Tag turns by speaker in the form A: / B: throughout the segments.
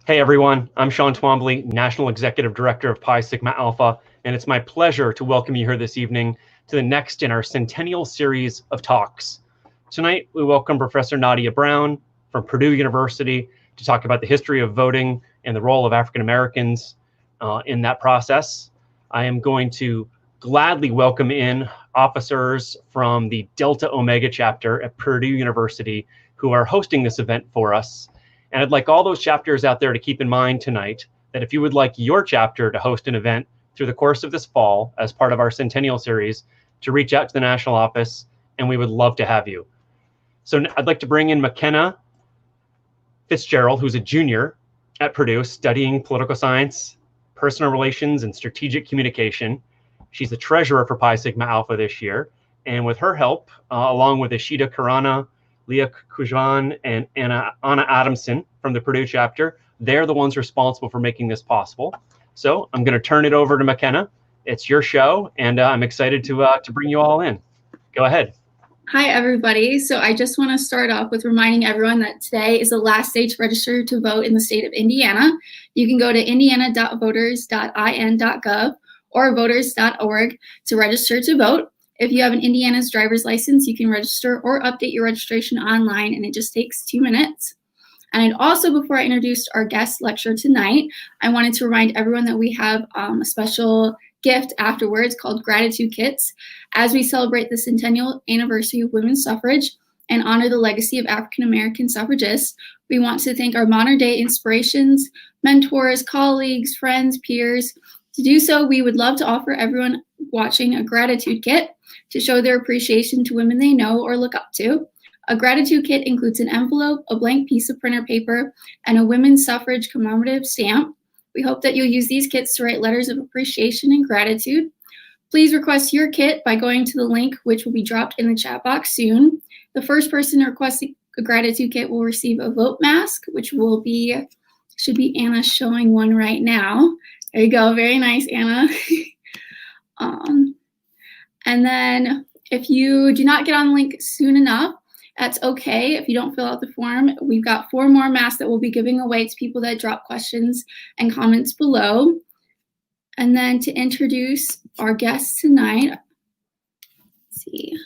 A: Hey everyone, I'm Sean Twombly, National Executive Director of Pi Sigma Alpha, and it's my pleasure to welcome you here this evening to the next in our centennial series of talks. Tonight, we welcome Professor Nadia Brown from Purdue University to talk about the history of voting and the role of African Americans in that process. I am going to gladly welcome in officers from the Delta Omega chapter at Purdue University who are hosting this event for us. And I'd like all those chapters out there to keep in mind tonight that if you would like your chapter to host an event through the course of this fall as part of our Centennial series, to reach out to the national office, and we would love to have you. So I'd like to bring in McKenna Fitzgerald, who's a junior at Purdue studying political science, personal relations, and strategic communication. She's the treasurer for Pi Sigma Alpha this year. And with her help, along with Ishita Karana, Leah Kujan, and Anna Adamson from the Purdue chapter, they're the ones responsible for making this possible. So I'm going to turn it over to McKenna. It's your show, and I'm excited to bring you all in. Go ahead.
B: Hi, everybody. So I just want to start off with reminding everyone that today is the last day to register to vote in the state of Indiana. You can go to indiana.voters.in.gov or voters.org to register to vote. If you have an Indiana's driver's license, you can register or update your registration online, and it just takes 2 minutes. And also, before I introduced our guest lecturer tonight, I wanted to remind everyone that we have a special gift afterwards called gratitude kits. As we celebrate the centennial anniversary of women's suffrage and honor the legacy of African American suffragists, we want to thank our modern day inspirations, mentors, colleagues, friends, peers. To do so, we would love to offer everyone watching a gratitude kit to show their appreciation to women they know or look up to. A gratitude kit includes an envelope, a blank piece of printer paper, and a women's suffrage commemorative stamp. We hope that you'll use these kits to write letters of appreciation and gratitude. Please request your kit by going to the link, which will be dropped in the chat box soon. The first person requesting a gratitude kit will receive a vote mask, which should be Anna showing one right now. There you go. Very nice, Anna. And then if you do not get on the link soon enough, that's okay. If you don't fill out the form, we've got 4 more masks that we'll be giving away to people that drop questions and comments below. And then to introduce our guests tonight, let's see.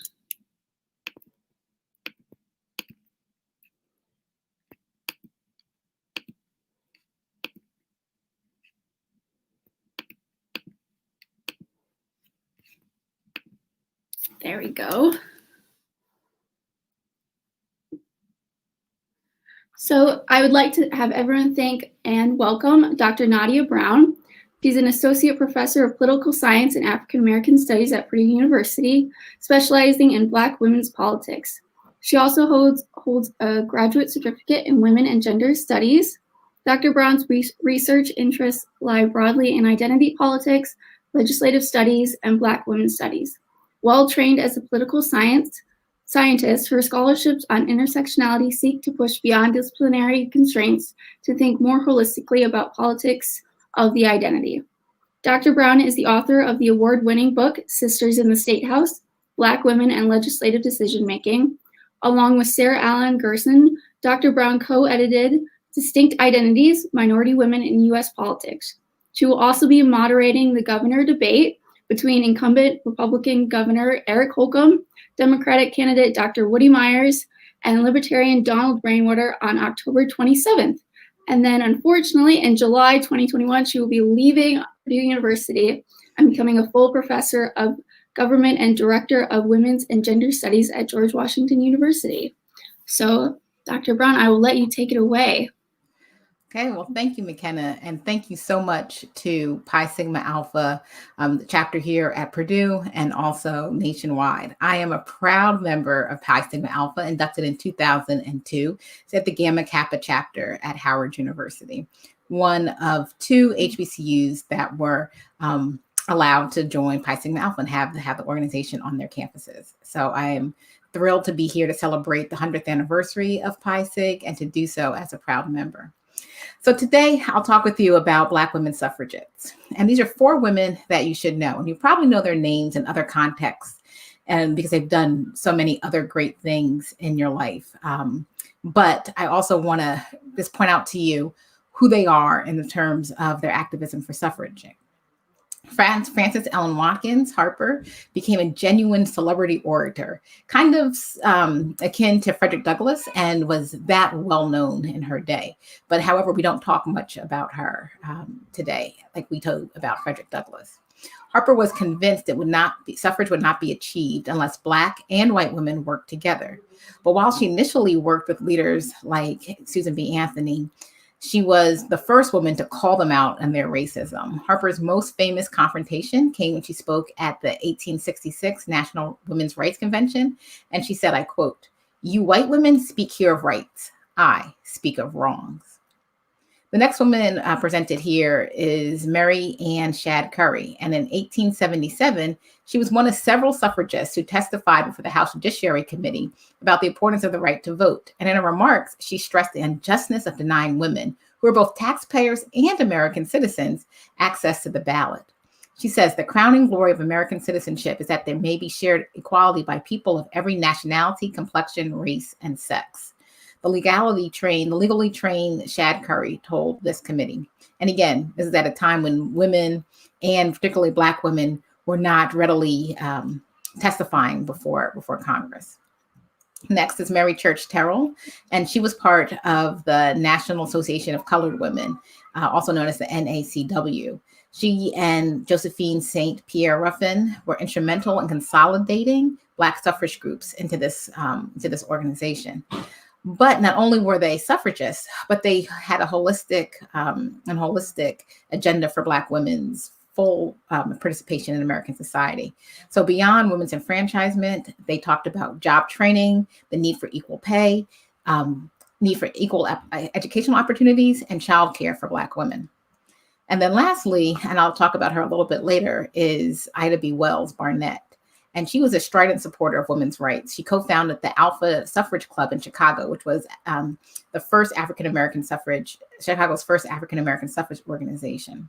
B: There we go. So I would like to have everyone thank and welcome Dr. Nadia Brown. She's an associate professor of political science and African American studies at Purdue University, specializing in Black women's politics. She also holds a graduate certificate in women and gender studies. Dr. Brown's research interests lie broadly in identity politics, legislative studies, and Black women's studies. Well trained as a political scientist, her scholarships on intersectionality seek to push beyond disciplinary constraints to think more holistically about politics of the identity. Dr. Brown is the author of the award-winning book, Sisters in the State House, Black Women and Legislative Decision-Making. Along with Sarah Allen Gerson, Dr. Brown co-edited Distinct Identities, Minority Women in U.S. Politics. She will also be moderating the governor debate between incumbent Republican Governor Eric Holcomb, Democratic candidate Dr. Woody Myers, and Libertarian Donald Rainwater on October 27th. And then, unfortunately, in July 2021, she will be leaving Purdue University and becoming a full professor of government and director of women's and gender studies at George Washington University. So, Dr. Brown, I will let you take it away.
C: Okay, well, thank you, McKenna, and thank you so much to Pi Sigma Alpha, the chapter here at Purdue and also nationwide. I am a proud member of Pi Sigma Alpha, inducted in 2002, at the Gamma Kappa chapter at Howard University, one of 2 HBCUs that were allowed to join Pi Sigma Alpha and have the organization on their campuses. So I am thrilled to be here to celebrate the 100th anniversary of Pi Sig and to do so as a proud member. So today I'll talk with you about Black women suffragettes. And these are 4 women that you should know. And you probably know their names in other contexts and because they've done so many other great things in your life. But I also want to just point out to you who they are in the terms of their activism for suffrage. Frances Ellen Watkins Harper became a genuine celebrity orator, kind of akin to Frederick Douglass, and was that well known in her day. But however, we don't talk much about her today, like we told about Frederick Douglass. Harper was convinced suffrage would not be achieved unless Black and white women worked together. But while she initially worked with leaders like Susan B. Anthony, she was the first woman to call them out on their racism. Harper's most famous confrontation came when she spoke at the 1866 National Women's Rights Convention. And she said, I quote, "You white women speak here of rights. I speak of wrongs." The next woman presented here is Mary Ann Shadd Curry. And in 1877, she was one of several suffragists who testified before the House Judiciary Committee about the importance of the right to vote. And in her remarks, she stressed the unjustness of denying women, who are both taxpayers and American citizens, access to the ballot. She says, "The crowning glory of American citizenship is that there may be shared equality by people of every nationality, complexion, race, and sex." The legally trained Shadd Curry told this committee. And again, this is at a time when women, and particularly Black women, were not readily testifying before Congress. Next is Mary Church Terrell, and she was part of the National Association of Colored Women, also known as the NACW. She and Josephine St. Pierre Ruffin were instrumental in consolidating Black suffrage groups into this organization. But not only were they suffragists, but they had a holistic agenda for Black women's full participation in American society. So beyond women's enfranchisement, they talked about job training, the need for equal pay, need for equal educational opportunities, and childcare for Black women. And then lastly, and I'll talk about her a little bit later, is Ida B. Wells Barnett. And she was a strident supporter of women's rights. She co-founded the Alpha Suffrage Club in Chicago, which was Chicago's first African-American suffrage organization.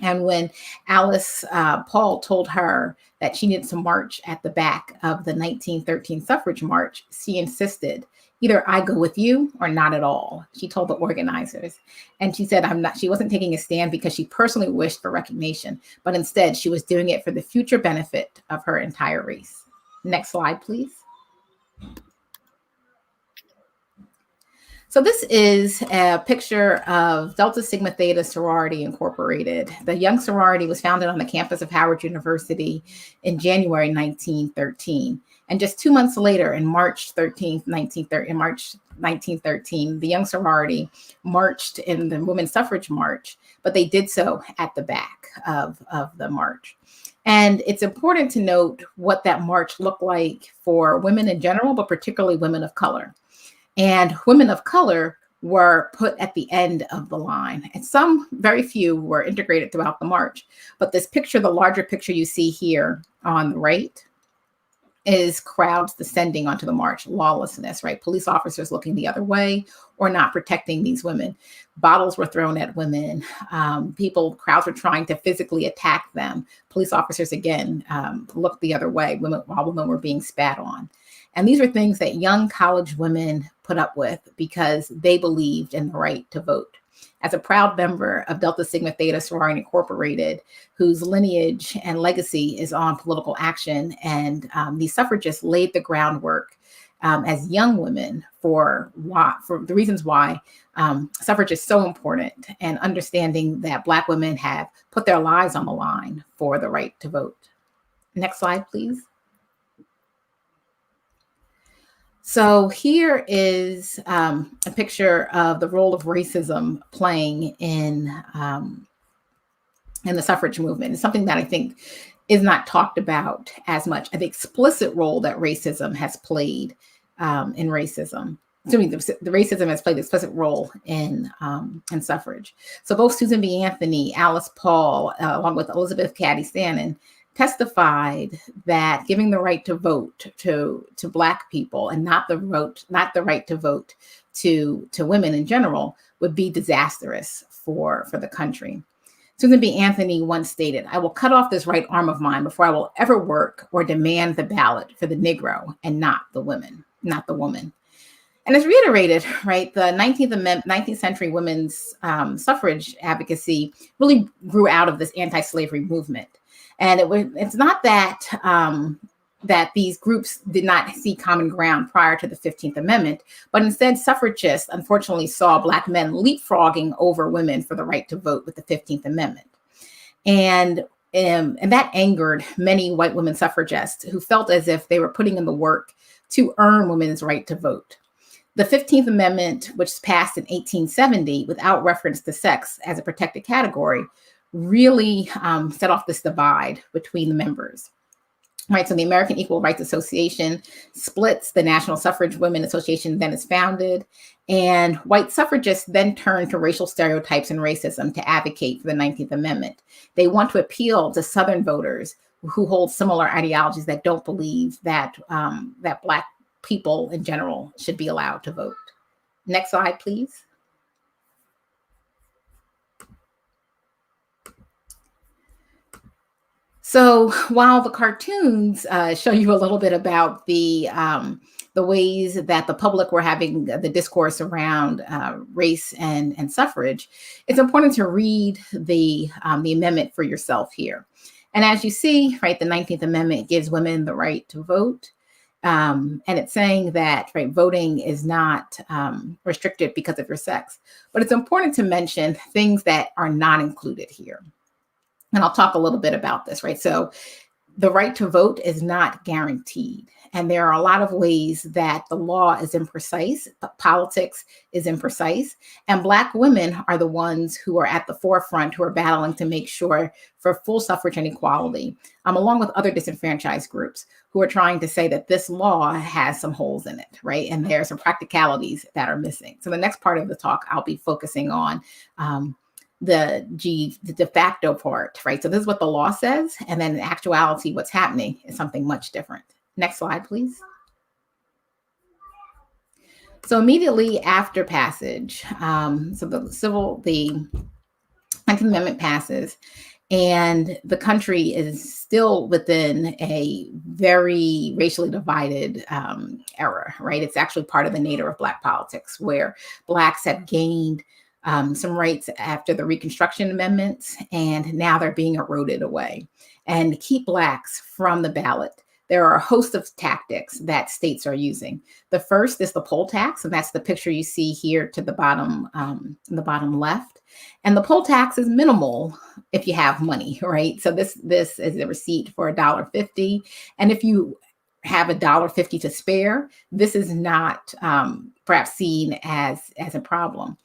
C: And when Alice Paul told her that she needed to march at the back of the 1913 suffrage march, she insisted, "Either I go with you or not at all," she told the organizers. And she said she wasn't taking a stand because she personally wished for recognition, but instead she was doing it for the future benefit of her entire race. Next slide, please. So this is a picture of Delta Sigma Theta Sorority Incorporated. The young sorority was founded on the campus of Howard University in January 1913. And just 2 months later, in March 1913, the young sorority marched in the Women's Suffrage March, but they did so at the back of the march. And it's important to note what that march looked like for women in general, but particularly women of color. And women of color were put at the end of the line. And some, very few, were integrated throughout the march. But this picture, the larger picture you see here on the right, is crowds descending onto the march, lawlessness, right? Police officers looking the other way or not protecting these women. Bottles were thrown at women. Crowds were trying to physically attack them. Police officers, again, looked the other way while women were being spat on. And these were things that young college women put up with because they believed in the right to vote. As a proud member of Delta Sigma Theta Sorority Incorporated, whose lineage and legacy is on political action, and these suffragists laid the groundwork as young women for the reasons why suffrage is so important, and understanding that Black women have put their lives on the line for the right to vote. Next slide, please. So here is a picture of the role of racism playing in the suffrage movement. It's something that I think is not talked about as much. The explicit role that racism has played in racism. The racism has played an explicit role in suffrage. So both Susan B. Anthony, Alice Paul, along with Elizabeth Cady Stanton, testified that giving the right to vote to Black people and not the right to vote to women in general would be disastrous for the country. Susan B. Anthony once stated, "I will cut off this right arm of mine before I will ever work or demand the ballot for the Negro and not the woman." And as reiterated, right, the 19th century women's suffrage advocacy really grew out of this anti-slavery movement. And it's not that that these groups did not see common ground prior to the 15th Amendment, but instead suffragists unfortunately saw Black men leapfrogging over women for the right to vote with the 15th Amendment. And that angered many white women suffragists who felt as if they were putting in the work to earn women's right to vote. The 15th Amendment, which was passed in 1870 without reference to sex as a protected category, really set off this divide between the members. Right, so the American Equal Rights Association splits, the National Suffrage Women Association then is founded, and white suffragists then turn to racial stereotypes and racism to advocate for the 19th Amendment. They want to appeal to Southern voters who hold similar ideologies that don't believe that, that Black people in general should be allowed to vote. Next slide, please. So while the cartoons show you a little bit about the ways that the public were having the discourse around race and suffrage, it's important to read the amendment for yourself here. And as you see, right, the 19th Amendment gives women the right to vote. And it's saying that, right, voting is not restricted because of your sex. But it's important to mention things that are not included here. And I'll talk a little bit about this, right? So the right to vote is not guaranteed. And there are a lot of ways that the law is imprecise, politics is imprecise, and Black women are the ones who are at the forefront, who are battling to make sure for full suffrage and equality, along with other disenfranchised groups who are trying to say that this law has some holes in it, right? And there are some practicalities that are missing. So the next part of the talk, I'll be focusing on the de facto part, right? So this is what the law says. And then in actuality, what's happening is something much different. Next slide, please. So immediately after passage, so the 19th Amendment passes, and the country is still within a very racially divided era, right? It's actually part of the nadir of Black politics, where Blacks have gained some rights after the Reconstruction amendments, and now they're being eroded away. And to keep Blacks from the ballot, there are a host of tactics that states are using. The first is the poll tax, and that's the picture you see here to the bottom left. And the poll tax is minimal if you have money, right? So this is a receipt for $1.50, and if you have $1.50 to spare, this is not perhaps seen as a problem.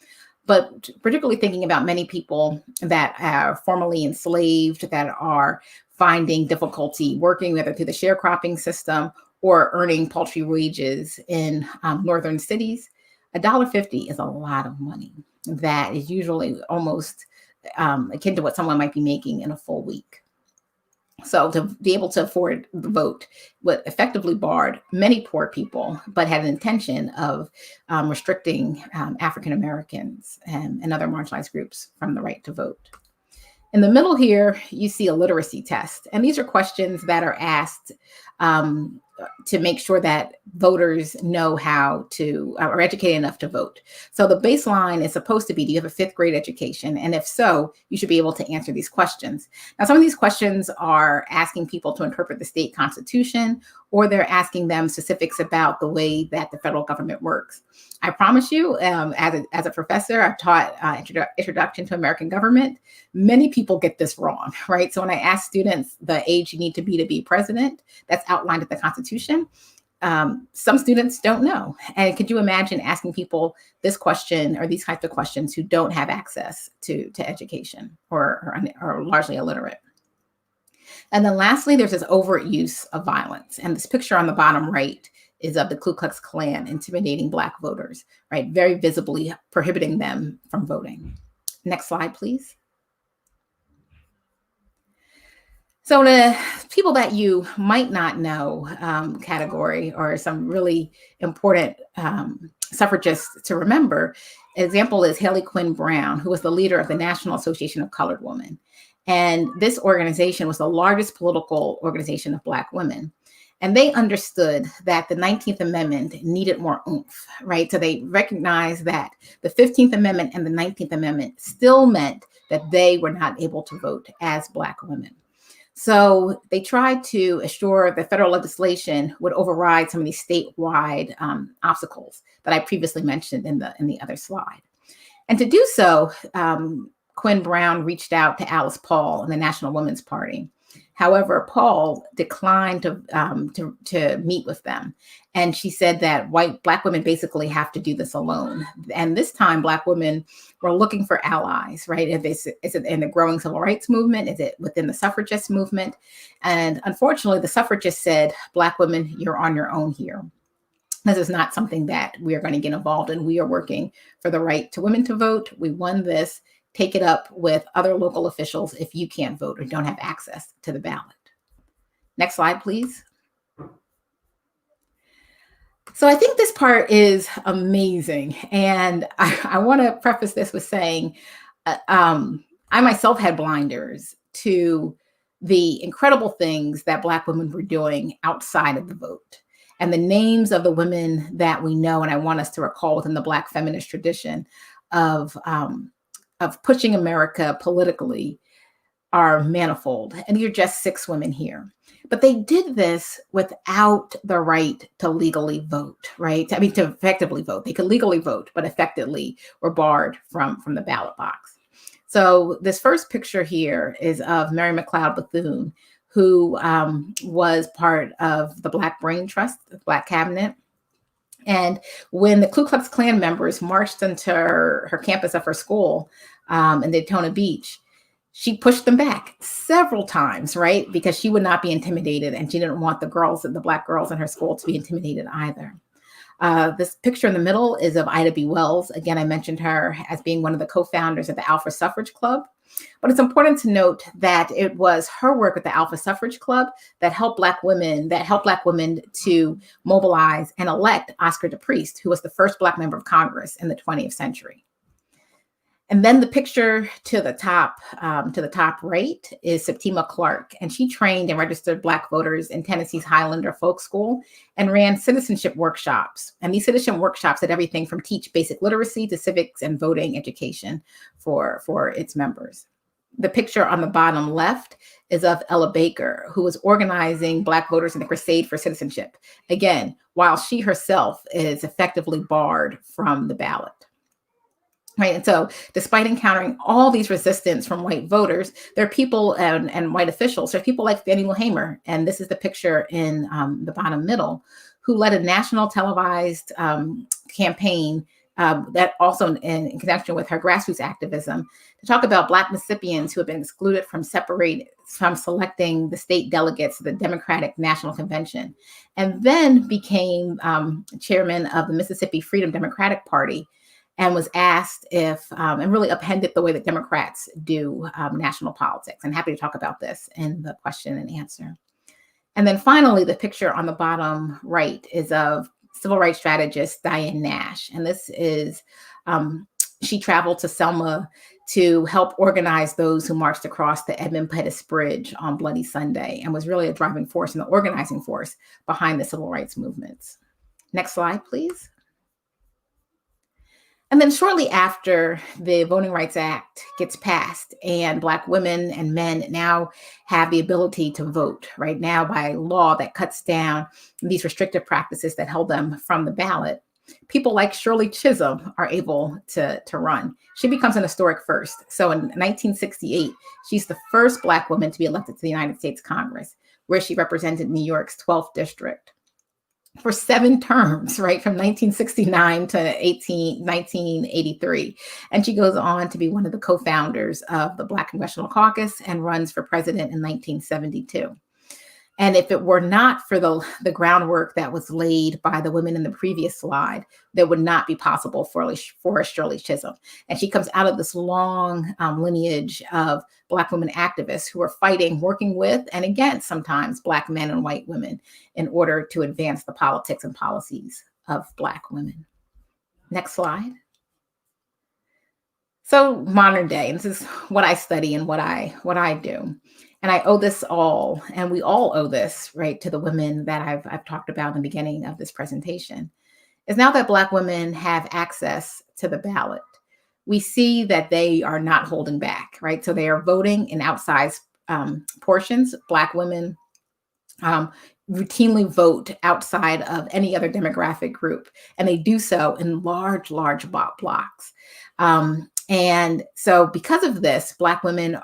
C: But particularly thinking about many people that are formerly enslaved, that are finding difficulty working, whether through the sharecropping system or earning paltry wages in northern cities, $1.50 is a lot of money. That is usually almost akin to what someone might be making in a full week. So to be able to afford the vote, what effectively barred many poor people, but had an intention of restricting African Americans and other marginalized groups from the right to vote. In the middle here, you see a literacy test. And these are questions that are asked to make sure that voters know how to, are educated enough to vote. So the baseline is supposed to be, do you have a 5th grade education? And if so, you should be able to answer these questions. Now, some of these questions are asking people to interpret the state constitution, or they're asking them specifics about the way that the federal government works. I promise you, as a professor, I've taught Introduction to American Government. Many people get this wrong, right? So when I ask students the age you need to be president, that's outlined in the Constitution, some students don't know. And could you imagine asking people this question or these types of questions who don't have access to education or are largely illiterate? And then lastly, there's this overt use of violence. And this picture on the bottom right is of the Ku Klux Klan intimidating Black voters, right? Very visibly prohibiting them from voting. Next slide, please. So the people that you might not know category, or some really important suffragists to remember, example is Haley Quinn Brown, who was the leader of the National Association of Colored Women. And this organization was the largest political organization of Black women. And they understood that the 19th Amendment needed more oomph, right? So they recognized that the 15th Amendment and the 19th Amendment still meant that they were not able to vote as Black women. So they tried to assure that federal legislation would override some of these statewide obstacles that I previously mentioned in the other slide. And to do so, Quinn Brown reached out to Alice Paul in the National Women's Party. However, Paul declined to meet with them. And she said that Black women basically have to do this alone. And this time, Black women were looking for allies, right? Is it in the growing civil rights movement? Is it within the suffragist movement? And unfortunately, the suffragists said, Black women, you're on your own here. This is not something that we are going to get involved in. We are working for the right to women to vote. We won this. Take it up with other local officials if you can't vote or don't have access to the ballot. Next slide, please. So I think this part is amazing. And I want to preface this with saying, I myself had blinders to the incredible things that Black women were doing outside of the vote. And the names of the women that we know, and I want us to recall within the Black feminist tradition of pushing America politically, are manifold. And you're just 6 women here. But they did this without the right to legally vote, right? I mean, to effectively vote. They could legally vote, but effectively were barred from the ballot box. So this first picture here is of Mary McLeod Bethune, who was part of the Black Brain Trust, the Black Cabinet. And when the Ku Klux Klan members marched into her campus of her school in Daytona Beach, she pushed them back several times, right? Because she would not be intimidated, and she didn't want the Black girls in her school to be intimidated either. This picture in the middle is of Ida B. Wells. Again, I mentioned her as being one of the co-founders of the Alpha Suffrage Club. But it's important to note that it was her work with the Alpha Suffrage Club that helped Black women to mobilize and elect Oscar DePriest, who was the first Black member of Congress in the 20th century. And then the picture to the top right is Septima Clark, and she trained and registered Black voters in Tennessee's Highlander Folk School and ran citizenship workshops. And these citizenship workshops did everything from teach basic literacy to civics and voting education for its members. The picture on the bottom left is of Ella Baker, who was organizing Black voters in the Crusade for Citizenship. Again, while she herself is effectively barred from the ballot. Right. And so despite encountering all these resistance from white voters, there are people and white officials, there are people like Fannie Lou Hamer, and this is the picture in the bottom middle, who led a national televised campaign that also in connection with her grassroots activism to talk about Black Mississippians who have been excluded from selecting the state delegates to the Democratic National Convention, and then became chairman of the Mississippi Freedom Democratic Party, and was asked if, and really upended the way that Democrats do national politics. I'm happy to talk about this in the question and answer. And then finally, the picture on the bottom right is of civil rights strategist Diane Nash. And this is, she traveled to Selma to help organize those who marched across the Edmund Pettus Bridge on Bloody Sunday, and was really a driving force and the organizing force behind the civil rights movements. Next slide, please. And then shortly after the Voting Rights Act gets passed and Black women and men now have the ability to vote, right now by law that cuts down these restrictive practices that held them from the ballot, people like Shirley Chisholm are able to run. She becomes an historic first. So in 1968, she's the first Black woman to be elected to the United States Congress, where she represented New York's 12th district for 7 terms, right, from 1969 to 1983. And she goes on to be one of the co-founders of the Black Congressional Caucus and runs for president in 1972. And if it were not for the groundwork that was laid by the women in the previous slide, that would not be possible for Shirley Chisholm. And she comes out of this long lineage of Black women activists who are fighting, working with, and against sometimes Black men and white women in order to advance the politics and policies of Black women. Next slide. So modern day, and this is what I study and what I do. and I owe this all, and we all owe this, right, to the women that I've talked about in the beginning of this presentation, is now that Black women have access to the ballot, we see that they are not holding back, right? So they are voting in outsized portions. Black women routinely vote outside of any other demographic group, and they do so in large blocks. And so because of this, Black women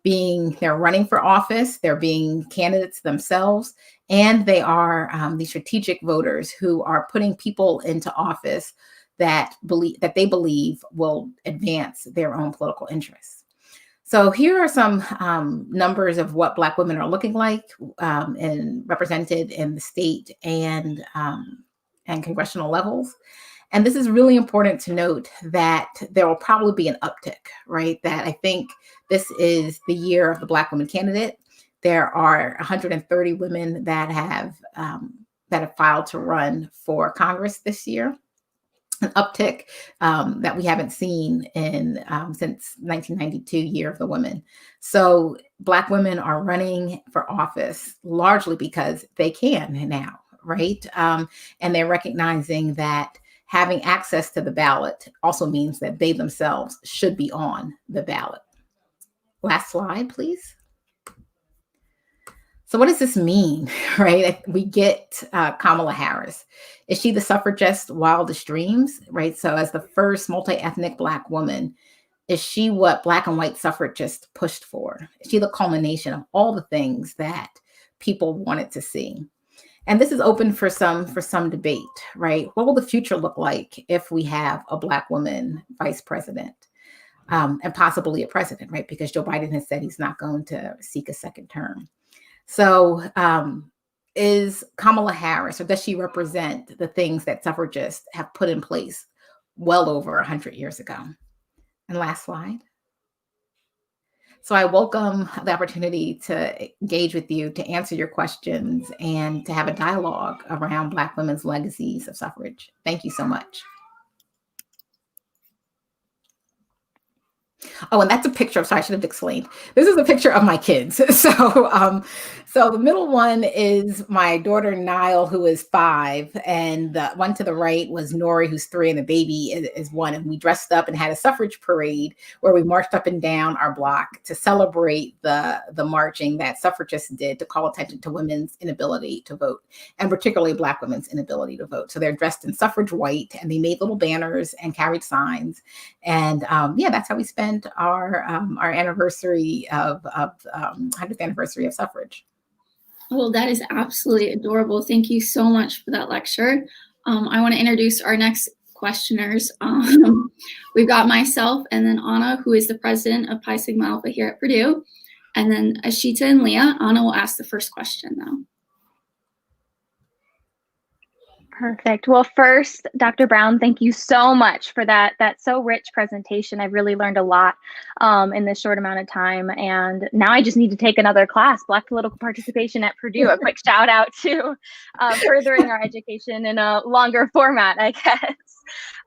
C: they're running for office, they're being candidates themselves, and they are these strategic voters who are putting people into office that they believe will advance their own political interests. So here are some numbers of what Black women are looking like and represented in the state and congressional levels. And this is really important to note that there will probably be an uptick, right? That I think this is the year of the Black woman candidate. There are 130 women that have filed to run for Congress this year. An uptick that we haven't seen since 1992, Year of the Women. So Black women are running for office largely because they can now, right? And they're recognizing that having access to the ballot also means that they themselves should be on the ballot. Last slide, please. So what does this mean, right? We get Kamala Harris. Is she the suffragist wildest dreams, right? So as the first multi-ethnic Black woman, is she what Black and white suffragists pushed for? Is she the culmination of all the things that people wanted to see? And this is open for some debate, right? What will the future look like if we have a Black woman vice president and possibly a president, right? Because Joe Biden has said he's not going to seek a second term. So is Kamala Harris, or does she represent the things that suffragists have put in place well over 100 years ago? And last slide. So I welcome the opportunity to engage with you, to answer your questions, and to have a dialogue around Black women's legacies of suffrage. Thank you so much. Oh, and that's a picture. Sorry, I should have explained. This is a picture of my kids. So the middle one is my daughter, Nile, who is 5. And the one to the right was Nori, who's 3, and the baby is 1. And we dressed up and had a suffrage parade where we marched up and down our block to celebrate the marching that suffragists did to call attention to women's inability to vote, and particularly Black women's inability to vote. So they're dressed in suffrage white, and they made little banners and carried signs. And that's how we spent our anniversary of 100th anniversary of suffrage.
B: Well, that is absolutely adorable. Thank you so much for that lecture. I want to introduce our next questioners. We've got myself and then Anna, who is the president of Pi Sigma Alpha here at Purdue. And then Ashita and Leah. Anna will ask the first question though.
D: Perfect. Well, first, Dr. Brown, thank you so much for that so rich presentation. I've really learned a lot in this short amount of time. And now I just need to take another class, Black Political Participation at Purdue. A quick shout out to furthering our education in a longer format, I guess.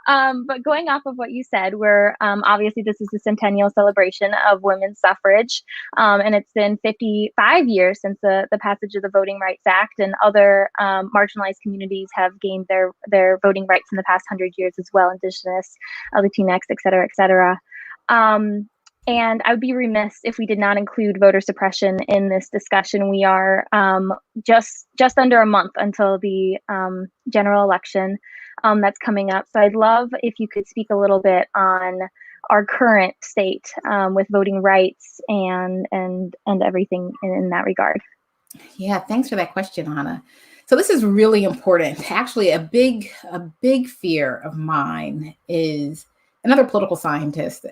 D: But going off of what you said, we're obviously this is the centennial celebration of women's suffrage, and it's been 55 years since the passage of the Voting Rights Act, and other marginalized communities have gained their voting rights in the past 100 years as well, Indigenous, Latinx, et cetera, et cetera. And I would be remiss if we did not include voter suppression in this discussion. We are just under a month until the general election that's coming up. So I'd love if you could speak a little bit on our current state with voting rights and everything in that regard.
C: Yeah, thanks for that question, Anna. So this is really important. Actually, a big fear of mine is another political scientist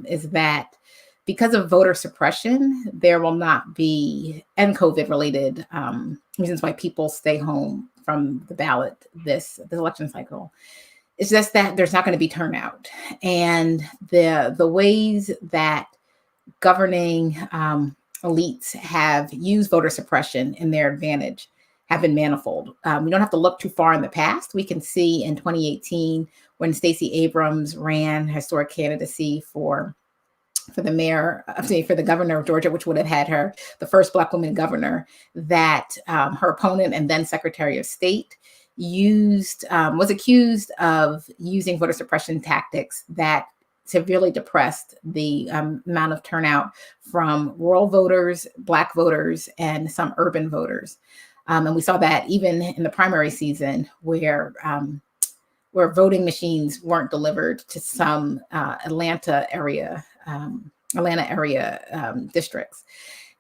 C: is that because of voter suppression, there will not be, and COVID-related reasons why people stay home from the ballot this election cycle. It's just that there's not going to be turnout. And the ways that governing elites have used voter suppression in their advantage have been manifold. We don't have to look too far in the past. We can see in 2018 when Stacey Abrams ran historic candidacy for for the governor of Georgia, which would have had her the first Black woman governor, that her opponent and then Secretary of State was accused of using voter suppression tactics that severely depressed the amount of turnout from rural voters, Black voters, and some urban voters. And we saw that even in the primary season where voting machines weren't delivered to some Atlanta area districts.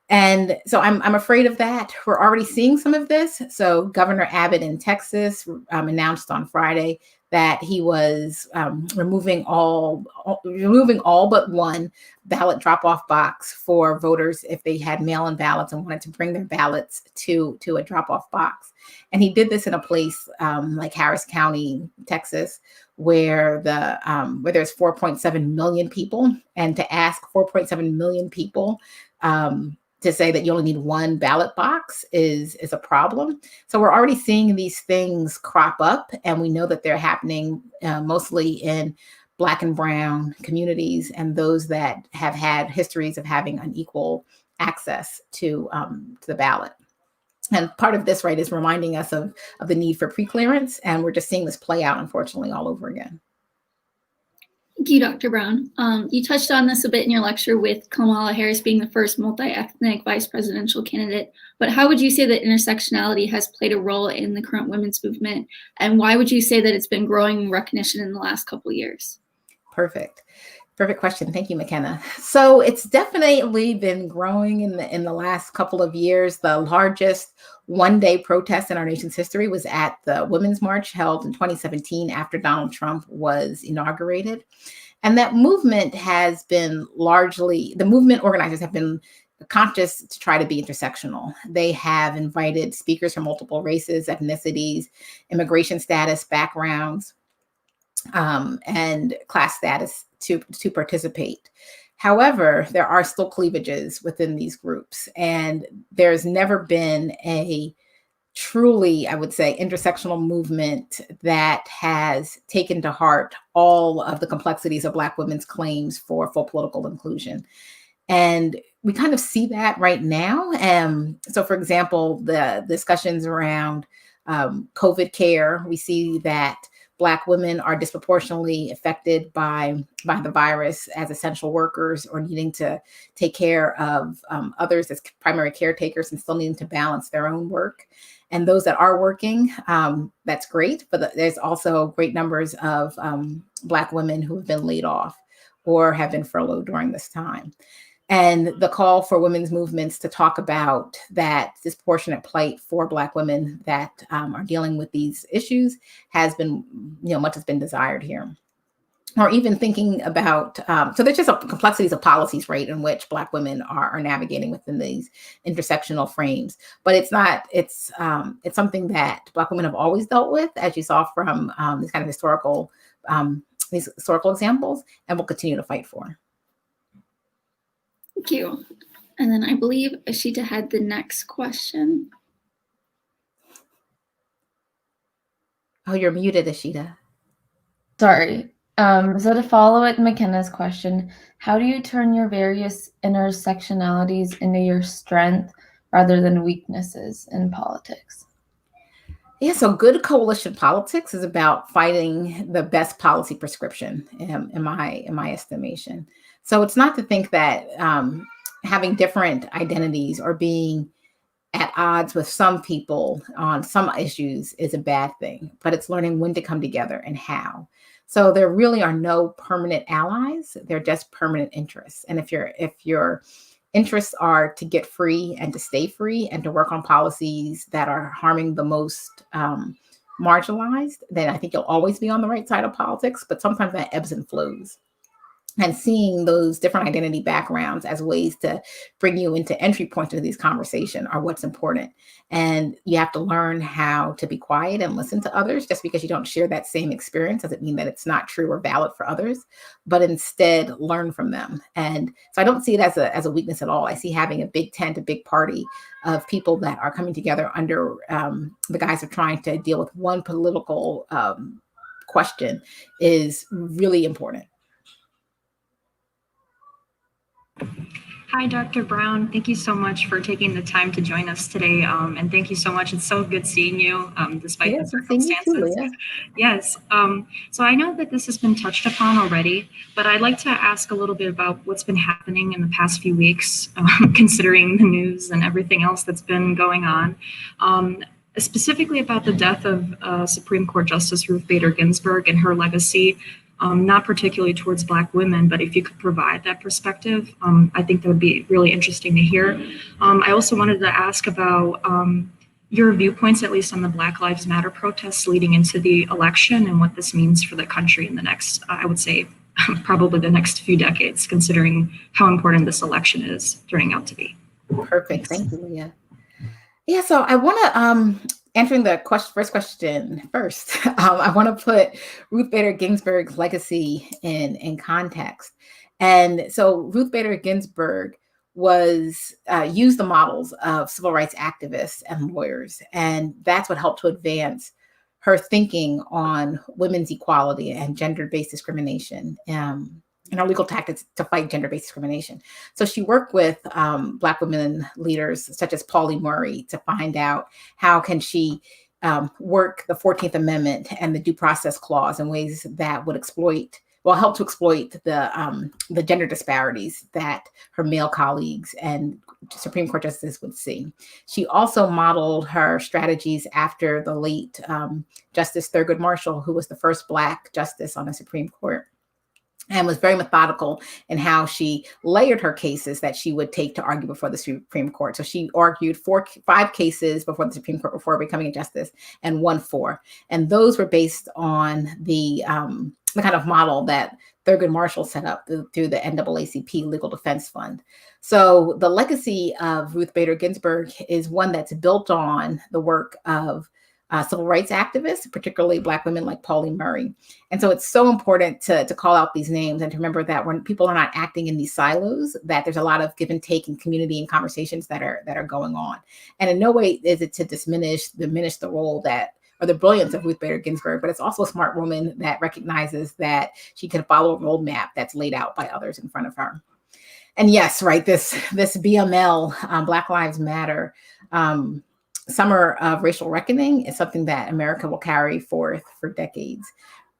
C: And so I'm afraid of that. We're already seeing some of this. So Governor Abbott in Texas announced on Friday that he was removing all but one ballot drop-off box for voters if they had mail-in ballots and wanted to bring their ballots to a drop-off box. And he did this in a place like Harris County, Texas, where there's 4.7 million people, and to ask 4.7 million people to say that you only need one ballot box is a problem. So we're already seeing these things crop up, and we know that they're happening mostly in Black and Brown communities and those that have had histories of having unequal access to the ballot. And part of this, right, is reminding us of the need for preclearance, and we're just seeing this play out, unfortunately, all over again.
B: Thank you, Dr. Brown. You touched on this a bit in your lecture with Kamala Harris being the first multi-ethnic vice presidential candidate, but how would you say that intersectionality has played a role in the current women's movement? And why would you say that it's been growing in recognition in the last couple of years?
C: Perfect question. Thank you, McKenna. So it's definitely been growing in the last couple of years. The largest one-day protest in our nation's history was at the Women's March held in 2017 after Donald Trump was inaugurated. And that movement has been the movement organizers have been conscious to try to be intersectional. They have invited speakers from multiple races, ethnicities, immigration status, backgrounds, and class status to participate. However, there are still cleavages within these groups, and there's never been a truly, I would say, intersectional movement that has taken to heart all of the complexities of Black women's claims for full political inclusion. And we kind of see that right now. So, for example, the discussions around COVID care, we see that Black women are disproportionately affected by the virus as essential workers or needing to take care of others as primary caretakers and still needing to balance their own work. And those that are working, that's great, but there's also great numbers of Black women who have been laid off or have been furloughed during this time. And the call for women's movements to talk about that disproportionate plight for Black women that are dealing with these issues has been, much has been desired here. Or even thinking about, so there's just complexities of policies, right, in which Black women are navigating within these intersectional frames. But it's something that Black women have always dealt with, as you saw from these kind of historical examples, and will continue to fight for.
B: Thank you. And then I believe Ashita had the next question.
C: Oh, you're muted, Ashita.
E: Sorry. So to follow with McKenna's question, how do you turn your various intersectionalities into your strength rather than weaknesses in politics?
C: Yeah, so good coalition politics is about fighting the best policy prescription, in my estimation. So it's not to think that having different identities or being at odds with some people on some issues is a bad thing, but it's learning when to come together and how. So there really are no permanent allies. They're just permanent interests. And if your interests are to get free and to stay free and to work on policies that are harming the most marginalized, then I think you'll always be on the right side of politics, but sometimes that ebbs and flows. And seeing those different identity backgrounds as ways to bring you into entry points into these conversations are what's important. And you have to learn how to be quiet and listen to others. Just because you don't share that same experience doesn't mean that it's not true or valid for others, but instead learn from them. And so I don't see it as a weakness at all. I see having a big tent, a big party of people that are coming together under the guise of trying to deal with one political question is really important.
F: Hi, Dr. Brown. Thank you so much for taking the time to join us today. And thank you so much. It's so good seeing you, despite the circumstances. Yes. So I know that this has been touched upon already, but I'd like to ask a little bit about what's been happening in the past few weeks, considering the news and everything else that's been going on. Specifically about the death of Supreme Court Justice Ruth Bader Ginsburg and her legacy. Not particularly towards Black women, but if you could provide that perspective, I think that would be really interesting to hear. I also wanted to ask about your viewpoints, at least on the Black Lives Matter protests leading into the election and what this means for the country in the next, I would say, probably the next few decades, considering how important this election is turning out to be.
C: Perfect. Thank you, Leah. Yeah, so I want to, answering the first question first, I want to put Ruth Bader Ginsburg's legacy in context. And so Ruth Bader Ginsburg was used the models of civil rights activists and lawyers, and that's what helped to advance her thinking on women's equality and gender-based discrimination. And her legal tactics to fight gender-based discrimination. So she worked with Black women leaders such as Pauli Murray to find out how can she work the 14th Amendment and the Due Process Clause in ways that would help to exploit the gender disparities that her male colleagues and Supreme Court justices would see. She also modeled her strategies after the late Justice Thurgood Marshall, who was the first Black justice on the Supreme Court, and was very methodical in how she layered her cases that she would take to argue before the Supreme Court. So she argued 5 cases before the Supreme Court before becoming a justice, and won 4. And those were based on the kind of model that Thurgood Marshall set up through the NAACP Legal Defense Fund. So the legacy of Ruth Bader Ginsburg is one that's built on the work of civil rights activists, particularly Black women like Pauli Murray. And so it's so important to call out these names and to remember that when people are not acting in these silos, that there's a lot of give and take in community and conversations that are going on. And in no way is it to diminish the role or the brilliance of Ruth Bader Ginsburg, but it's also a smart woman that recognizes that she can follow a roadmap that's laid out by others in front of her. And yes, right, this BML, Black Lives Matter, Summer of Racial Reckoning is something that America will carry forth for decades,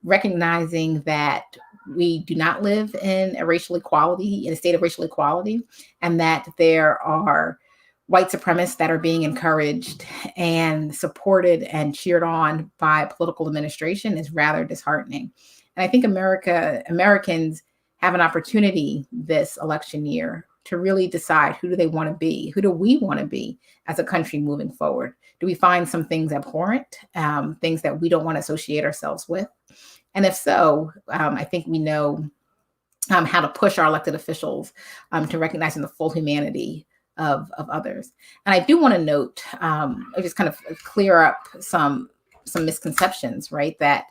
C: recognizing that we do not live in a state of racial equality, and that there are white supremacists that are being encouraged and supported and cheered on by political administration is rather disheartening. And I think Americans have an opportunity this election year to really decide who do they want to be? Who do we want to be as a country moving forward? Do we find some things abhorrent, things that we don't want to associate ourselves with? And if so, I think we know how to push our elected officials to recognizing the full humanity of others. And I do want to note, just kind of clear up some misconceptions, right? That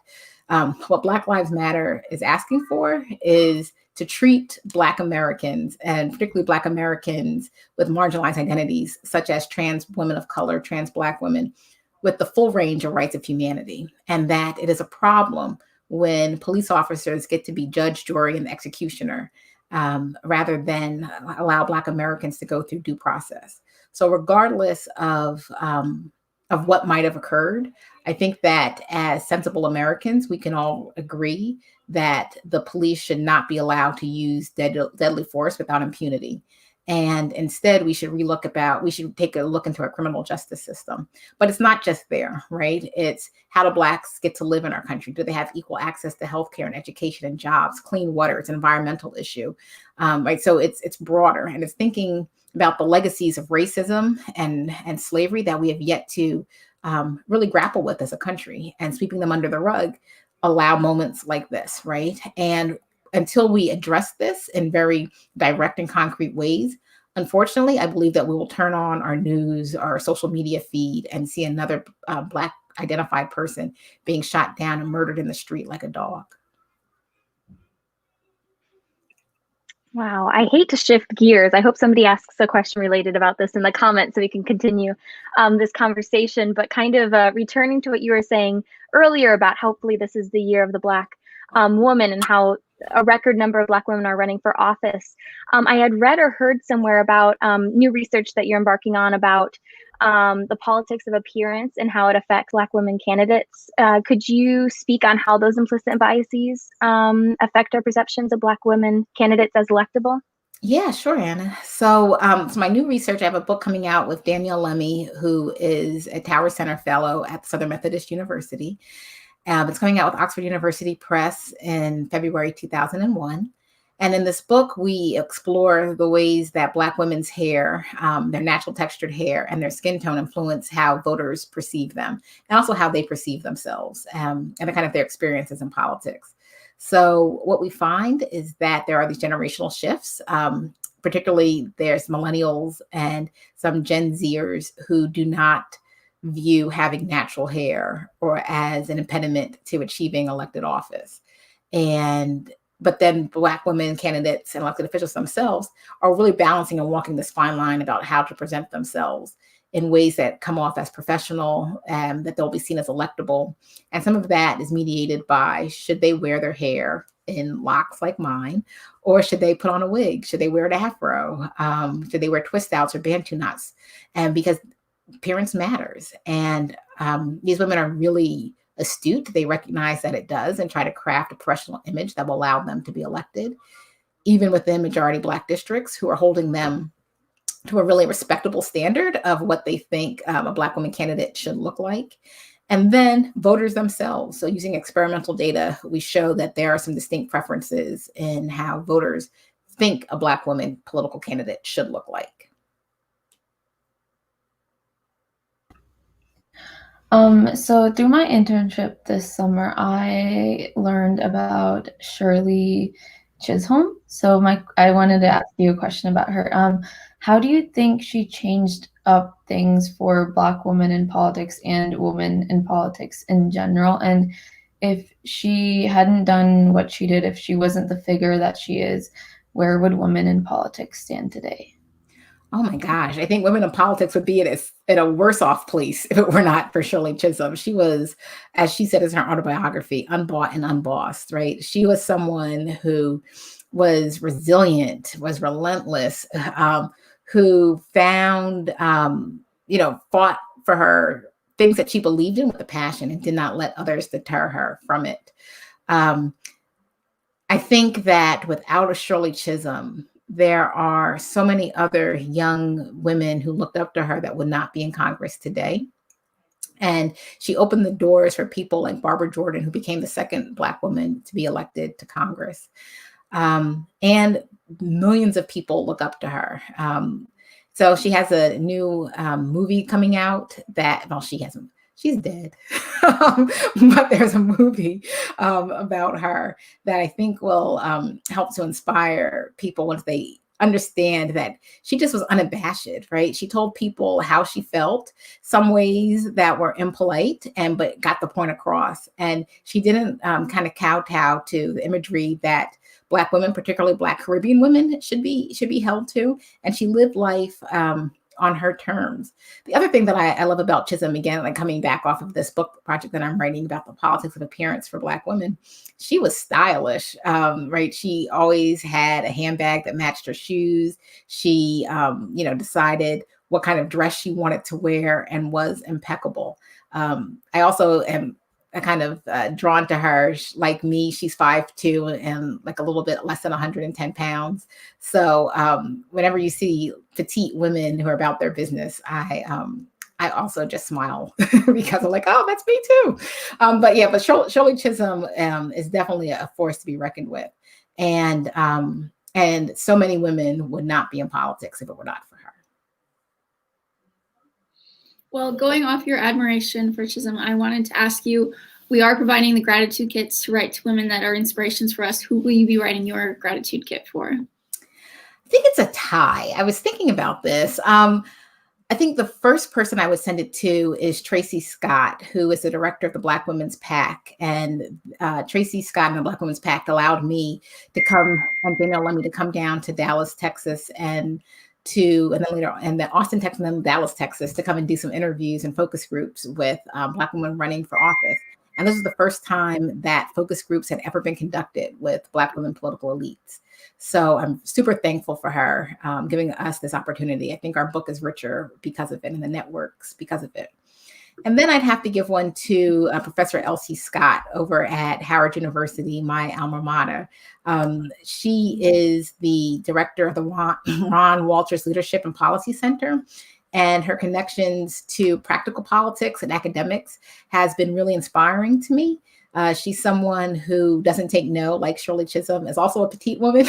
C: what Black Lives Matter is asking for is to treat Black Americans, and particularly Black Americans with marginalized identities, such as trans women of color, trans Black women, with the full range of rights of humanity. And that it is a problem when police officers get to be judge, jury, and executioner, rather than allow Black Americans to go through due process. So regardless of what might have occurred, I think that as sensible Americans, we can all agree that the police should not be allowed to use deadly force without impunity. And instead, we should take a look into our criminal justice system. But it's not just there, right? It's how do Blacks get to live in our country? Do they have equal access to healthcare and education and jobs, clean water? It's an environmental issue, right? So it's broader, and it's thinking about the legacies of racism and slavery that we have yet to really grapple with as a country, and sweeping them under the rug allow moments like this, right? And until we address this in very direct and concrete ways, unfortunately, I believe that we will turn on our news, our social media feed, and see another Black identified person being shot down and murdered in the street like a dog.
D: Wow, I hate to shift gears. I hope somebody asks a question related about this in the comments so we can continue this conversation, but kind of returning to what you were saying earlier about hopefully this is the year of the Black woman and how a record number of Black women are running for office. I had read or heard somewhere about new research that you're embarking on about the politics of appearance and how it affects Black women candidates. Could you speak on how those implicit biases affect our perceptions of Black women candidates as electable?
C: Yeah, sure, Anna. So my new research, I have a book coming out with Danielle Lemmy, who is a Tower Center Fellow at Southern Methodist University. It's coming out with Oxford University Press in February 2001. And in this book, we explore the ways that Black women's hair, their natural textured hair, and their skin tone influence how voters perceive them, and also how they perceive themselves, and the kind of their experiences in politics. So what we find is that there are these generational shifts. Particularly, there's millennials and some Gen Zers who do not view having natural hair or as an impediment to achieving elected office. But then Black women candidates and elected officials themselves are really balancing and walking this fine line about how to present themselves in ways that come off as professional and that they'll be seen as electable. And some of that is mediated by, should they wear their hair in locks like mine, or should they put on a wig? Should they wear an afro? Should they wear twist outs or bantu knots? And because appearance matters. And these women are really astute. They recognize that it does and try to craft a professional image that will allow them to be elected, even within majority Black districts who are holding them to a really respectable standard of what they think a Black woman candidate should look like. And then voters themselves. So using experimental data, we show that there are some distinct preferences in how voters think a Black woman political candidate should look like.
E: So through my internship this summer, I learned about Shirley Chisholm. So I wanted to ask you a question about her. How do you think she changed up things for Black women in politics and women in politics in general? And if she hadn't done what she did, if she wasn't the figure that she is, where would women in politics stand today?
C: Oh my gosh, I think women in politics would be at a worse off place if it were not for Shirley Chisholm. She was, as she said in her autobiography, unbought and unbossed, right? She was someone who was resilient, was relentless, who found, fought for her things that she believed in with a passion and did not let others deter her from it. I think that without a Shirley Chisholm, there are so many other young women who looked up to her that would not be in Congress today. And she opened the doors for people like Barbara Jordan, who became the second Black woman to be elected to Congress. And millions of people look up to her. So she has a new movie coming out that, well, she's dead, but there's a movie about her that I think will help to inspire people once they understand that she just was unabashed, right? She told people how she felt, some ways that were impolite, but got the point across. And she didn't kind of kowtow to the imagery that Black women, particularly Black Caribbean women, should be held to. And she lived life on her terms. The other thing that I love about Chisholm, again, like coming back off of this book project that I'm writing about the politics of appearance for Black women, she was stylish, right? She always had a handbag that matched her shoes. She, decided what kind of dress she wanted to wear and was impeccable. I also am kind of drawn to her. Like me, she's 5'2" and like a little bit less than 110 pounds. So whenever you see petite women who are about their business, I also just smile because I'm like, oh, that's me too. But Shirley Chisholm is definitely a force to be reckoned with. And so many women would not be in politics if it were not for her.
B: Well, going off your admiration for Chisholm, I wanted to ask you, we are providing the gratitude kits to write to women that are inspirations for us. Who will you be writing your gratitude kit for?
C: I think it's a tie. I was thinking about this. I think the first person I would send it to is Tracy Scott, who is the director of the Black Women's PAC. And Tracy Scott and the Black Women's PAC allowed me to come, and Danielle allowed me to come down to Dallas, Texas, and then later, and then Austin, Texas, and then Dallas, Texas, to come and do some interviews and focus groups with Black women running for office. And this is the first time that focus groups had ever been conducted with Black women political elites. So I'm super thankful for her giving us this opportunity. I think our book is richer because of it, and the networks because of it. And then I'd have to give one to Professor Elsie Scott over at Howard University, my alma mater. She is the director of the Ron Walters Leadership and Policy Center. And her connections to practical politics and academics has been really inspiring to me. She's someone who doesn't take no, like Shirley Chisholm is also a petite woman,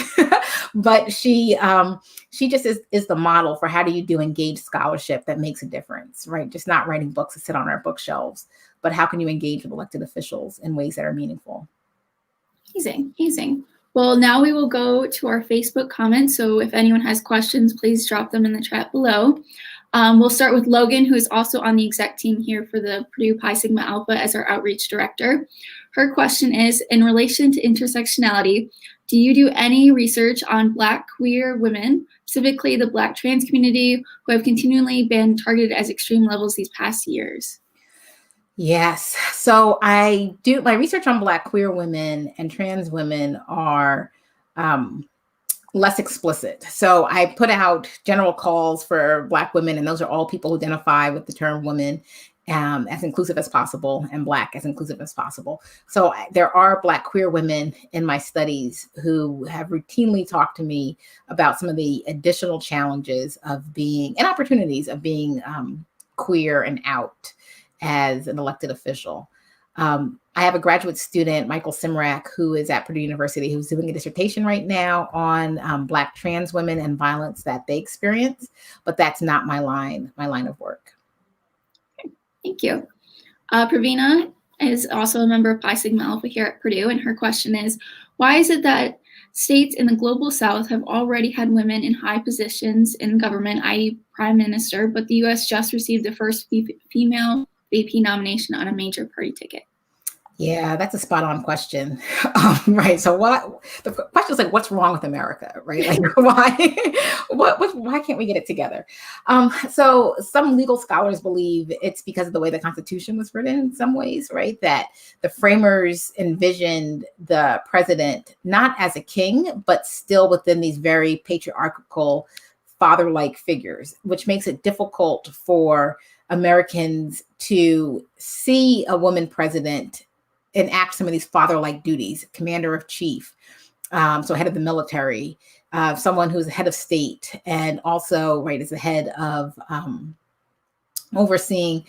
C: but she just is the model for how do you do engaged scholarship that makes a difference, right? Just not writing books that sit on our bookshelves, but how can you engage with elected officials in ways that are meaningful?
B: Amazing. Well, now we will go to our Facebook comments. So if anyone has questions, please drop them in the chat below. We'll start with Logan, who is also on the exec team here for the Purdue Pi Sigma Alpha as our outreach director. Her question is, in relation to intersectionality, do you do any research on Black queer women, specifically the Black trans community, who have continually been targeted as extreme levels these past years?
C: Yes. So I do my research on Black queer women and trans women are less explicit. So I put out general calls for Black women, and those are all people who identify with the term woman as inclusive as possible and Black as inclusive as possible. So there are Black queer women in my studies who have routinely talked to me about some of the additional challenges of being and opportunities of being queer and out as an elected official. I have a graduate student, Michael Simrak, who is at Purdue University, who's doing a dissertation right now on Black trans women and violence that they experience, but that's not my line of work.
B: Okay, thank you. Pravina is also a member of Pi Sigma Alpha here at Purdue, and her question is, why is it that states in the global South have already had women in high positions in government, i.e. Prime Minister, but the US just received the first female VP nomination on a major party ticket?
C: Yeah, that's a spot on question. Right. So the question is like, what's wrong with America? Right. Like why can't we get it together? So some legal scholars believe it's because of the way the Constitution was written in some ways, right? That the framers envisioned the president not as a king, but still within these very patriarchal father-like figures, which makes it difficult for Americans to see a woman president enact some of these father-like duties, commander of chief, so head of the military, someone who's head of state, and also, right, is the head of overseeing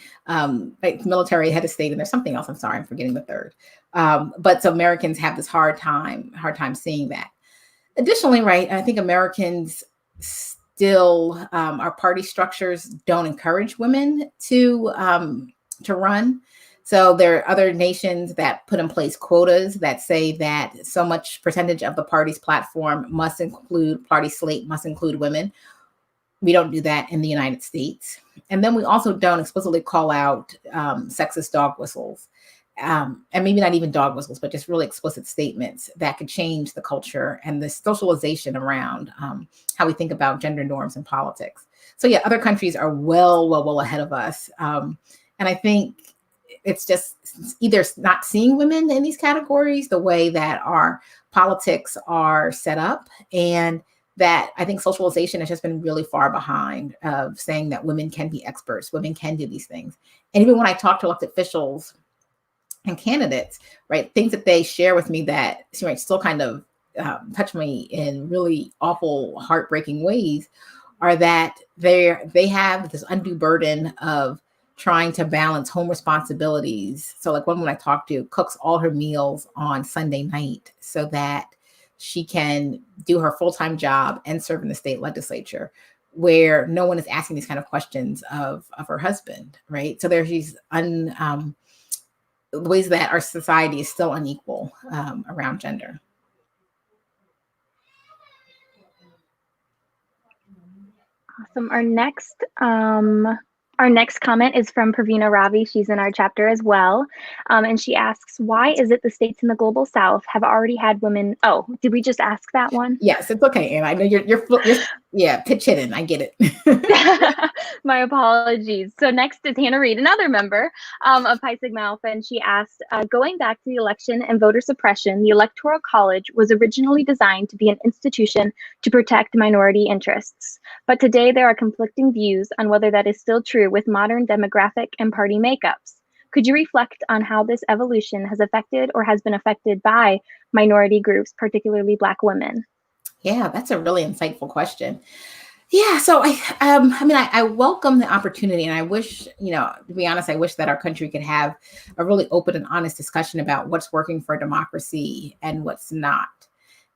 C: military, head of state, and there's something else, I'm sorry, I'm forgetting the third. But so Americans have this hard time seeing that. Additionally, right, I think Americans still, our party structures don't encourage women to run. So there are other nations that put in place quotas that say that so much percentage of the party's platform must include, party slate must include women. We don't do that in the United States. And then we also don't explicitly call out sexist dog whistles. And maybe not even dog whistles, but just really explicit statements that could change the culture and the socialization around how we think about gender norms in politics. So yeah, other countries are well ahead of us. And I think it's just either not seeing women in these categories the way that our politics are set up, and that I think socialization has just been really far behind of saying that women can be experts, women can do these things. And even when I talk to elected officials and candidates, right, things that they share with me that still kind of touch me in really awful, heartbreaking ways are that they have this undue burden of trying to balance home responsibilities. So like one woman I talked to cooks all her meals on Sunday night so that she can do her full-time job and serve in the state legislature, where no one is asking these kind of questions of her husband, right? So there's these ways that our society is still unequal around gender.
D: Awesome. Our next Our next comment is from Pravina Ravi. She's in our chapter as well. And she asks, why is it the states in the global South have already had women? Oh, did we just ask that one?
C: Yes, it's okay, Anne. I know you're pitch hitting. I get it.
D: My apologies. So next is Hannah Reed, another member of Pi Sigma Alpha, and she asked, going back to the election and voter suppression, the Electoral College was originally designed to be an institution to protect minority interests. But today there are conflicting views on whether that is still true with modern demographic and party makeups. Could you reflect on how this evolution has affected or has been affected by minority groups, particularly Black women?
C: Yeah, that's a really insightful question. Yeah, so I welcome the opportunity, and I wish, to be honest, I wish that our country could have a really open and honest discussion about what's working for democracy and what's not.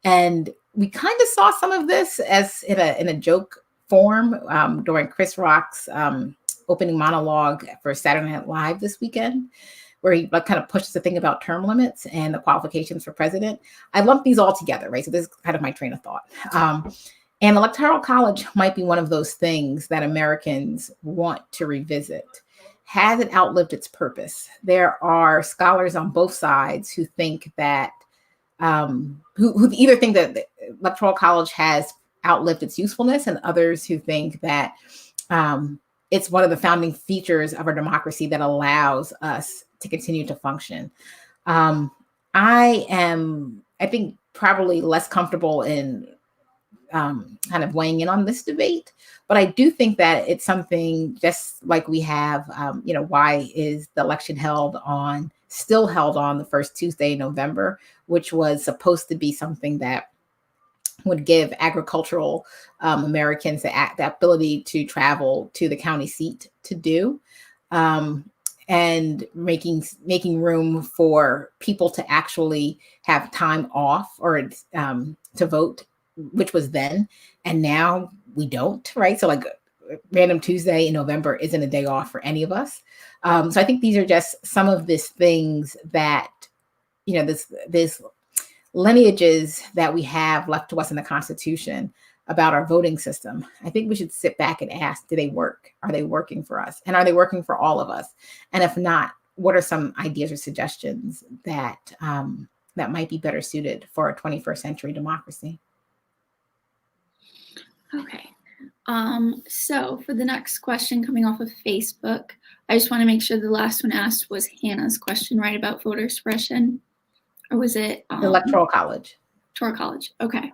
C: And we kind of saw some of this as in a joke form during Chris Rock's opening monologue for Saturday Night Live this weekend, where he kind of pushed us to think about term limits and the qualifications for president. I lump these all together, right? So this is kind of my train of thought. And Electoral College might be one of those things that Americans want to revisit. Has it outlived its purpose? There are scholars on both sides who think that, who either think that the Electoral College has outlived its usefulness, and others who think that it's one of the founding features of our democracy that allows us to continue to function. I think, probably less comfortable in kind of weighing in on this debate, but I do think that it's something just like we have, why is the election still held on the first Tuesday in November, which was supposed to be something that would give agricultural Americans the ability to travel to the county seat to do, and making room for people to actually have time off or to vote, which was then, and now we don't, right? So like Random Tuesday in November isn't a day off for any of us. So I think these are just some of these things that, this lineages that we have left to us in the Constitution about our voting system. I think we should sit back and ask, do they work? Are they working for us? And are they working for all of us? And if not, what are some ideas or suggestions that that might be better suited for a 21st century democracy?
B: Okay. So for the next question coming off of Facebook, I just want to make sure the last one asked was Hannah's question, right, about voter suppression? Or was it?
C: Electoral College.
B: Electoral College. Okay.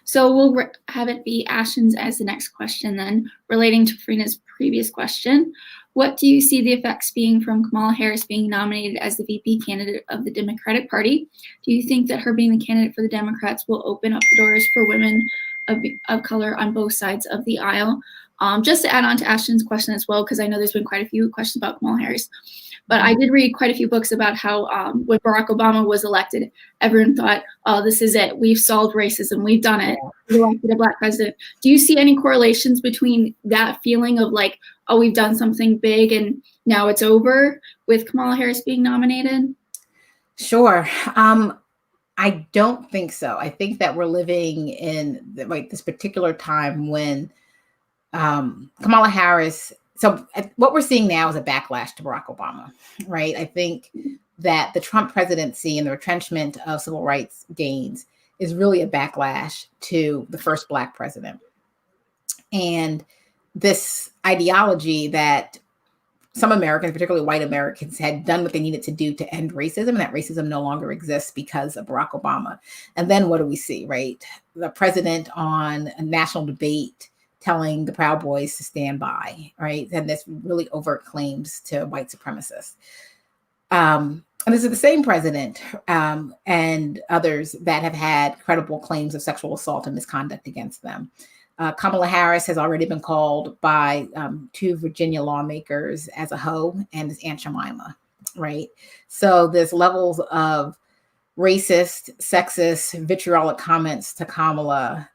B: So we'll have it be Ashton's as the next question then, relating to Farina's previous question. What do you see the effects being from Kamala Harris being nominated as the VP candidate of the Democratic Party? Do you think that her being the candidate for the Democrats will open up the doors for women of color on both sides of the aisle? Just to add on to Ashton's question as well, because I know there's been quite a few questions about Kamala Harris. But I did read quite a few books about how when Barack Obama was elected, everyone thought, oh, this is it. We've solved racism. We've done it. We elected a Black president. Do you see any correlations between that feeling of like, oh, we've done something big and now it's over with Kamala Harris being nominated?
C: Sure. I don't think so. I think that we're living in this particular time when Kamala Harris. So what we're seeing now is a backlash to Barack Obama, right? I think that the Trump presidency and the retrenchment of civil rights gains is really a backlash to the first Black president. And this ideology that some Americans, particularly white Americans, had done what they needed to do to end racism, and that racism no longer exists because of Barack Obama. And then what do we see, right? The president on a national debate telling the Proud Boys to stand by, right? And this really overt claims to white supremacists. And this is the same president and others that have had credible claims of sexual assault and misconduct against them. Kamala Harris has already been called by 2 Virginia lawmakers as a hoe and as Aunt Jemima, right? So there's levels of racist, sexist, vitriolic comments to Kamala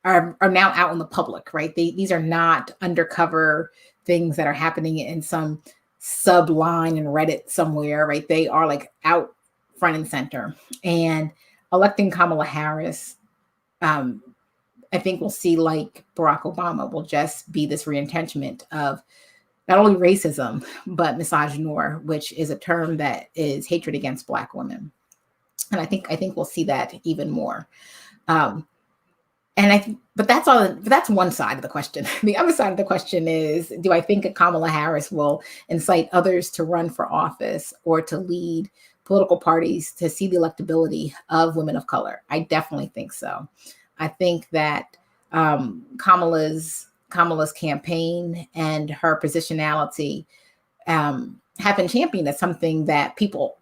C: are now out in the public, right? These are not undercover things that are happening in some subline in Reddit somewhere, right? They are like out front and center. And electing Kamala Harris, I think we'll see, like Barack Obama, will just be this reentrenchment of not only racism, but misogynoir, which is a term that is hatred against Black women. And I think we'll see that even more. But that's one side of the question. The other side of the question is, do I think Kamala Harris will incite others to run for office or to lead political parties to see the electability of women of color? I definitely think so. I think that Kamala's campaign and her positionality have been championed as something that people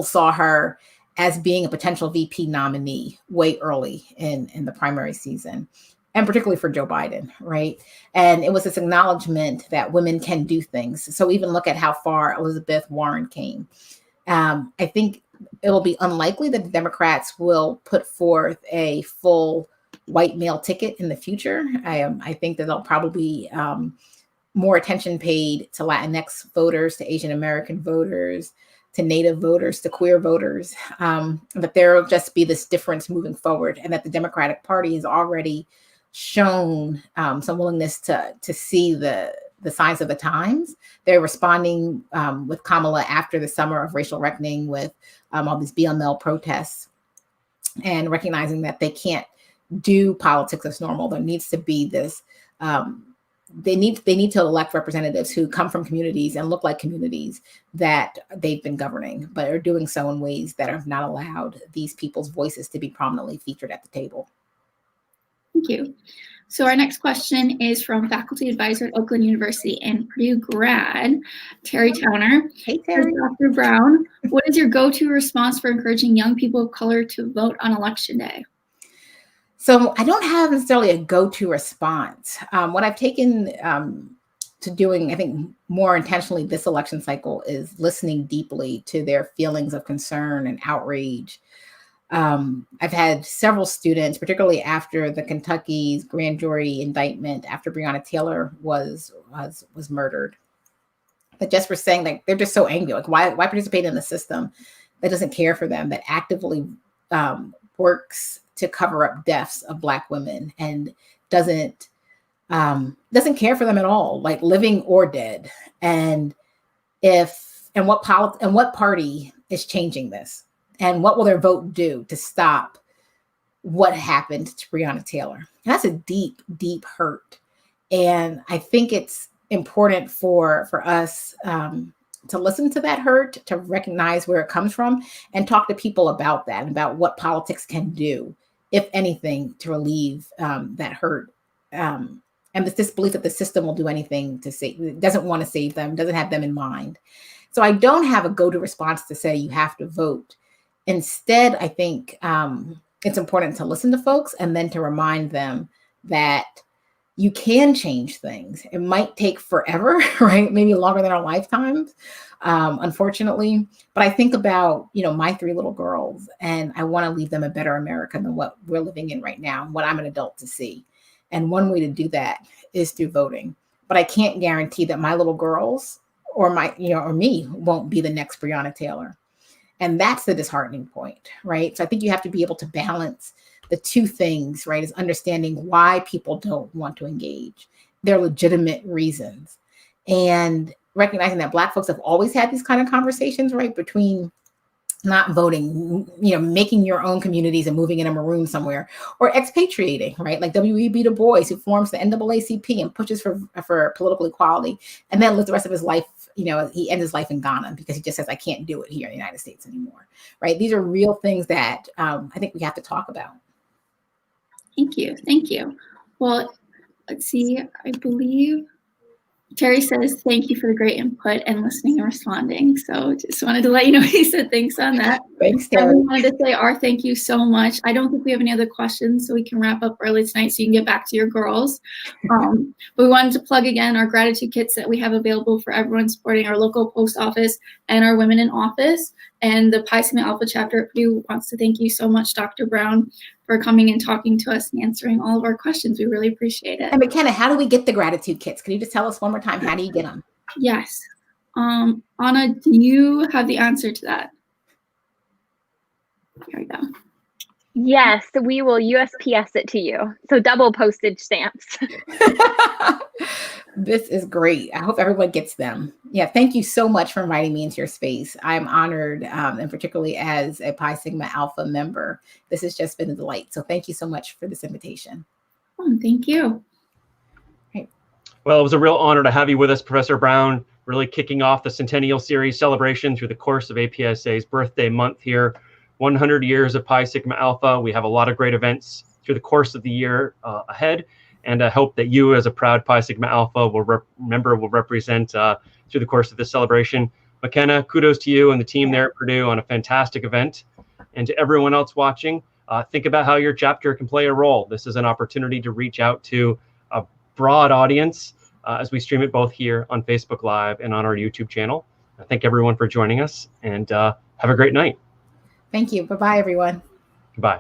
C: saw her as being a potential VP nominee way early in the primary season, and particularly for Joe Biden, right? And it was this acknowledgement that women can do things. So even look at how far Elizabeth Warren came. I think it will be unlikely that the Democrats will put forth a full white male ticket in the future. I think that there'll probably be more attention paid to Latinx voters, to Asian American voters, to Native voters, to queer voters, that there will just be this difference moving forward, and that the Democratic Party has already shown some willingness to see the signs of the times. They're responding with Kamala after the summer of racial reckoning with all these BLM protests, and recognizing that they can't do politics as normal. There needs to be this, they need to elect representatives who come from communities and look like communities that they've been governing, but are doing so in ways that have not allowed these people's voices to be prominently featured at the table.
B: Thank you. So our next question is from faculty advisor at Oakland University and Purdue grad, Terry Towner.
C: Hey, Terry.
B: Dr. Brown, what is your go-to response for encouraging young people of color to vote on Election Day?
C: So I don't have necessarily a go-to response. What I've taken to doing, I think, more intentionally this election cycle is listening deeply to their feelings of concern and outrage. I've had several students, particularly after the Kentucky's grand jury indictment after Breonna Taylor was murdered, that just were saying, like, they're just so angry. Like, why participate in a system that doesn't care for them, that actively works to cover up deaths of Black women and doesn't care for them at all, like living or dead. And what party is changing this? And what will their vote do to stop what happened to Breonna Taylor? And that's a deep, deep hurt. And I think it's important for us to listen to that hurt, to recognize where it comes from, and talk to people about that, about what politics can do, if anything, to relieve that hurt. And this belief that the system will do anything to save, doesn't want to save them, doesn't have them in mind. So I don't have a go-to response to say you have to vote. Instead, I think it's important to listen to folks and then to remind them that you can change things. It might take forever, right? Maybe longer than our lifetimes, unfortunately. But I think about, my 3 little girls, and I want to leave them a better America than what we're living in right now, what I'm an adult to see. And one way to do that is through voting. But I can't guarantee that my little girls or or me won't be the next Breonna Taylor. And that's the disheartening point, right? So I think you have to be able to balance the two things, right? Is understanding why people don't want to engage, their legitimate reasons, and recognizing that Black folks have always had these kind of conversations, right? Between not voting, making your own communities and moving in a maroon somewhere, or expatriating, right? Like W.E.B. Du Bois, who forms the NAACP and pushes for political equality, and then lives the rest of his life. He ends his life in Ghana because he just says, I can't do it here in the United States anymore, right? These are real things that I think we have to talk about.
B: Thank you. Well, let's see, I believe Terry says, thank you for the great input and listening and responding. So just wanted to let you know he said thanks on that.
C: Thanks, Terry.
B: I wanted to say our thank you so much. I don't think we have any other questions, so we can wrap up early tonight so you can get back to your girls. But we wanted to plug again our gratitude kits that we have available for everyone supporting our local post office and our Women in Office. And the Pi Sigma Alpha chapter at Purdue wants to thank you so much, Dr. Brown, for coming and talking to us and answering all of our questions. We really appreciate it.
C: And McKenna, how do we get the gratitude kits? Can you just tell us one more time, how do you get them?
B: Yes. Anna, do you have the answer to that? Here we go.
D: Yes, we will USPS it to you. So double postage stamps.
C: This is great. I hope everyone gets them. Yeah, thank you so much for inviting me into your space. I'm honored, and particularly as a Pi Sigma Alpha member, this has just been a delight. So thank you so much for this invitation.
B: Oh, thank you.
C: Great.
A: Well, it was a real honor to have you with us, Professor Brown, really kicking off the Centennial Series celebration through the course of APSA's birthday month here. 100 years of Pi Sigma Alpha. We have a lot of great events through the course of the year ahead. And I hope that you, as a proud Pi Sigma Alpha, will represent through the course of this celebration. McKenna, kudos to you and the team there at Purdue on a fantastic event. And to everyone else watching, think about how your chapter can play a role. This is an opportunity to reach out to a broad audience as we stream it both here on Facebook Live and on our YouTube channel. I thank everyone for joining us, and have a great night.
C: Thank you. Bye-bye, everyone.
A: Goodbye.